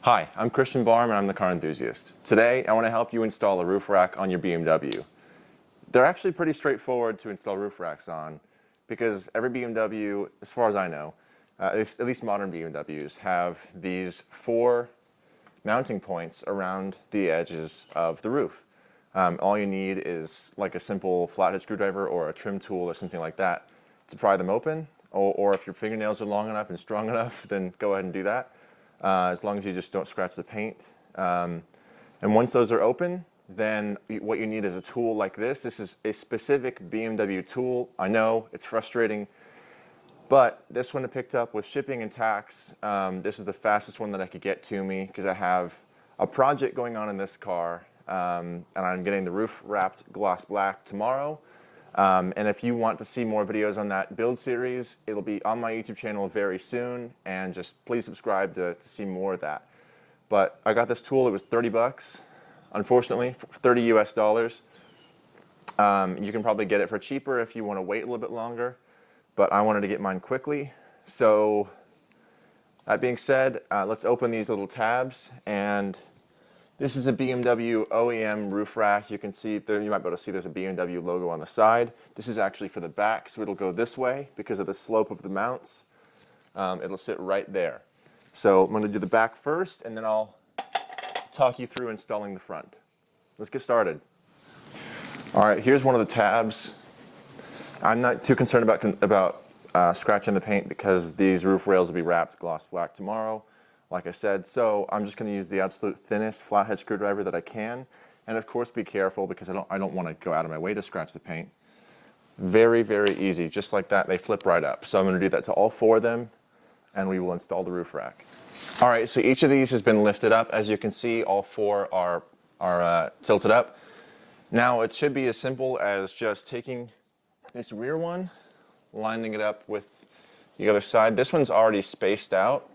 Hi, I'm Christian Barm and I'm the car enthusiast. Today I want to help you install a roof rack on your BMW. They're actually pretty straightforward to install roof racks on because every BMW, as far as I know, at least modern BMWs, have these 4 mounting points around the edges of the roof. All you need is like a simple flathead screwdriver or a trim tool or something like that to pry them open, or if your fingernails are long enough and strong enough, then go ahead and do that. As long as you just don't scratch the paint. And once those are open, then what you need is a tool like this. This is a specific BMW tool. I know it's frustrating, but this one I picked up with shipping and tax. This is the fastest one that I could get to me because I have a project going on in this car, and I'm getting the roof wrapped gloss black tomorrow. And if you want to see more videos on that build series, it'll be on my YouTube channel very soon, and just please subscribe to see more of that. But I got this tool, it was 30 bucks, unfortunately, 30 US dollars. You can probably get it for cheaper if you want to wait a little bit longer, but I wanted to get mine quickly. So that being said, let's open these little tabs, and this is a BMW OEM roof rack. You can see there, you might be able to see there's a BMW logo on the side. This is actually for the back, so it'll go this way because of the slope of the mounts. It'll sit right there. So I'm going to do the back first, and then I'll talk you through installing the front. Let's get started. All right, here's one of the tabs. I'm not too concerned about scratching the paint because these roof rails will be wrapped gloss black tomorrow, like I said. So I'm just going to use the absolute thinnest flathead screwdriver that I can, and of course be careful because I don't want to go out of my way to scratch the paint. Very, very easy, just like that. They flip right up. So I'm going to do that to all 4 of them, and we will install the roof rack. All right, so each of these has been lifted up. As you can see, all 4 are tilted up. Now it should be as simple as just taking this rear one, lining it up with the other side. This one's already spaced out,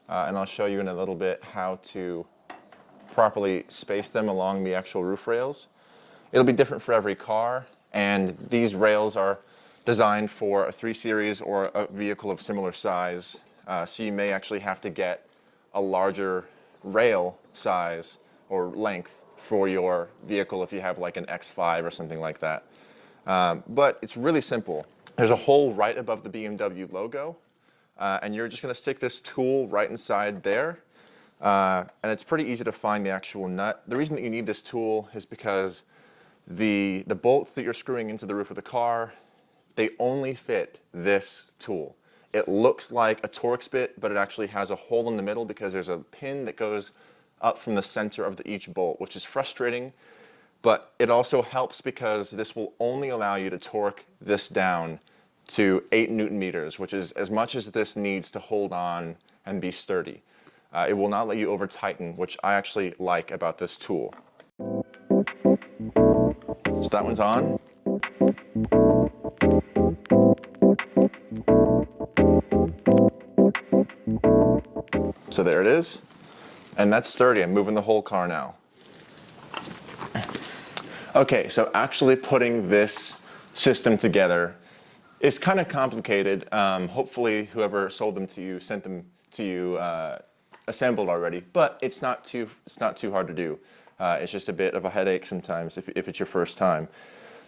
and I'll show you in a little bit how to properly space them along the actual roof rails. It'll be different for every car, and these rails are designed for a 3 Series or a vehicle of similar size, so you may actually have to get a larger rail size or length for your vehicle if you have like an X5 or something like that. But it's really simple. There's a hole right above the BMW logo, and you're just going to stick this tool right inside there, and it's pretty easy to find the actual nut. The reason that you need this tool is because the bolts that you're screwing into the roof of the car, they only fit this tool. It looks like a Torx bit, but it actually has a hole in the middle because there's a pin that goes up from the center of each bolt, which is frustrating, but it also helps because this will only allow you to torque this down to 8 Newton meters, which is as much as this needs to hold on and be sturdy. It will not let you over tighten, which I actually like about this tool. So that one's on. So there it is, and that's sturdy. I'm moving the whole car now. Okay, so actually putting this system together is kind of complicated. Hopefully whoever sold them to you sent them to you assembled already, but it's not too hard to do. It's just a bit of a headache sometimes if it's your first time.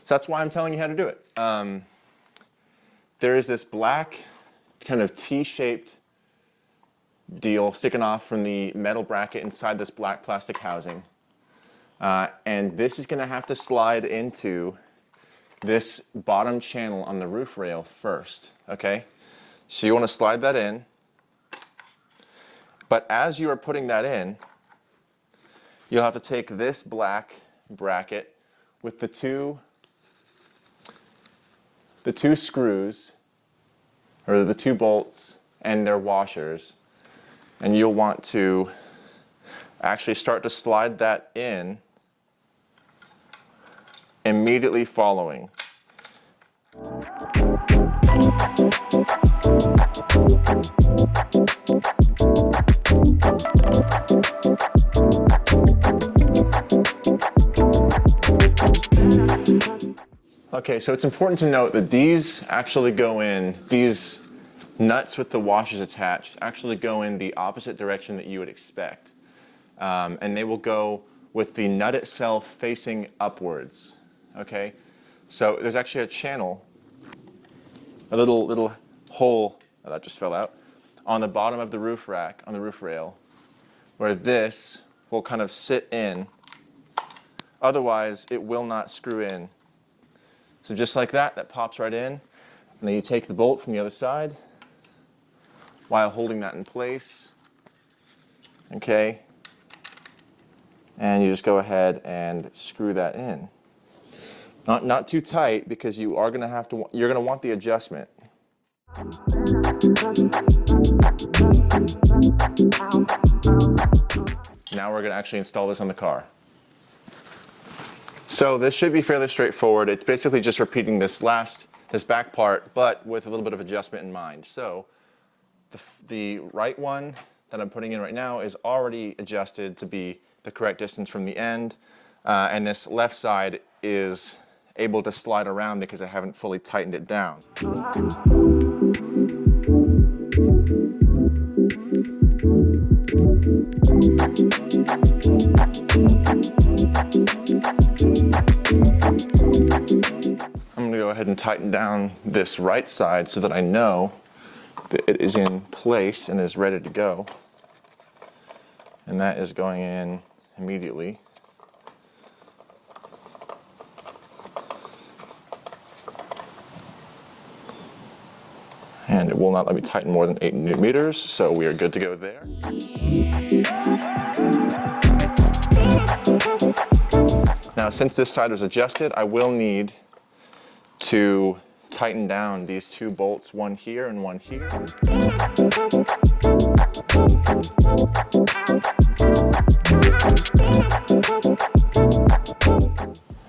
So that's why I'm telling you how to do it. There is this black kind of T-shaped deal sticking off from the metal bracket inside this black plastic housing. And this is going to have to slide into this bottom channel on the roof rail first, okay? So you want to slide that in, but as you are putting that in, you'll have to take this black bracket with the two screws, or the 2 bolts and their washers, and you'll want to actually start to slide that in immediately following. Okay, so it's important to note that these actually go in, nuts with the washers attached actually go in the opposite direction that you would expect. and they will go with the nut itself facing upwards. Okay, so there's actually a channel, a little hole, oh, that just fell out, on the bottom of the roof rack, on the roof rail, where this will kind of sit in. Otherwise, it will not screw in. So just like that, that pops right in. And then you take the bolt from the other side while holding that in place. Okay. And you just go ahead and screw that in. Not too tight, because you are going to have to, you're going to want the adjustment. Now we're going to actually install this on the car. So this should be fairly straightforward. It's basically just repeating this back part, but with a little bit of adjustment in mind. So the right one that I'm putting in right now is already adjusted to be the correct distance from the end, and this left side is able to slide around because I haven't fully tightened it down. I'm going to go ahead and tighten down this right side so that I know that it is in place and is ready to go. And that is going in immediately. And it will not let me tighten more than 8 Newton meters, so we are good to go there. Now, since this side was adjusted, I will need to tighten down these 2 bolts, one here and one here.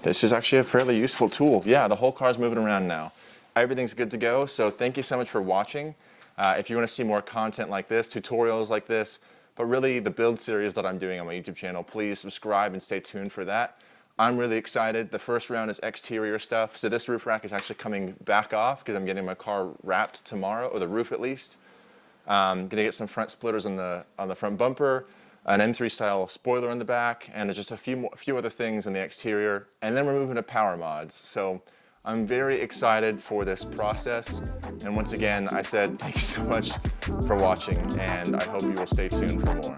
This is actually a fairly useful tool. Yeah, the whole car's moving around now. Everything's good to go, so thank you so much for watching. If you want to see more content like this, tutorials like this, but really the build series that I'm doing on my YouTube channel, please subscribe and stay tuned for that. I'm really excited. The first round is exterior stuff, so this roof rack is actually coming back off because I'm getting my car wrapped tomorrow, or the roof at least. I'm gonna get some front splitters on the front bumper, an M3 style spoiler in the back, and just a few other things in the exterior, and then we're moving to power mods. So I'm very excited for this process, and once again, I said thank you so much for watching, and I hope you will stay tuned for more.